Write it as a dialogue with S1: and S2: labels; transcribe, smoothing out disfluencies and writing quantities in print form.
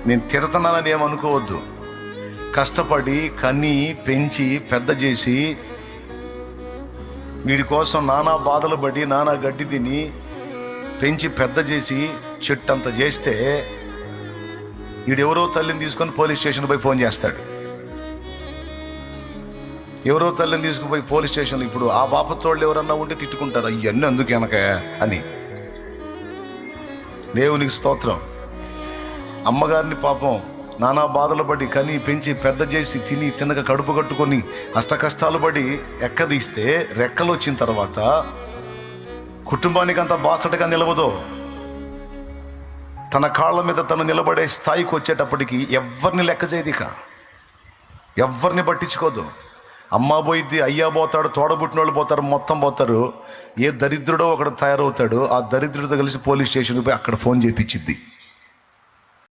S1: నేను తిడుతున్నానని ఏమనుకోవద్దు. కష్టపడి కని పెంచి పెద్ద చేసి వీడి కోసం నానా బాధలు పడి నానా గడ్డి తిని పెంచి పెద్ద చేసి చెట్టు అంత చేస్తే వీడెవరో తల్లిని తీసుకొని పోలీస్ స్టేషన్ పోయి ఫోన్ చేస్తాడు. ఎవరో తల్లిని తీసుకుపోయి పోలీస్ స్టేషన్లో ఇప్పుడు ఆ బాపతోళ్ళు ఎవరన్నా ఉంటే తిట్టుకుంటారు, ఇవన్నీ అందుకు వెనక అని. దేవునికి స్తోత్రం. అమ్మగారిని పాపం నానా బాధలు పడి కని పెంచి పెద్ద చేసి తిని తినక కడుపు కట్టుకొని అష్టకష్టాలు పడి ఎక్కదీస్తే రెక్కలు వచ్చిన తర్వాత కుటుంబానికి అంత బాసటగా నిలవదో. తన కాళ్ళ మీద తను నిలబడే స్థాయికి వచ్చేటప్పటికి ఎవరిని లెక్క చేయదు, ఇక ఎవరిని పట్టించుకోదు. అమ్మ పోయిద్ది, అయ్యా పోతాడు, తోడబుట్టిన వాళ్ళు పోతారు, మొత్తం పోతారు. ఏ దరిద్రుడో ఒకడు తయారవుతాడు, ఆ దరిద్రుడితో కలిసి పోలీస్ స్టేషన్కి పోయి అక్కడ ఫోన్ చేయించిద్ది.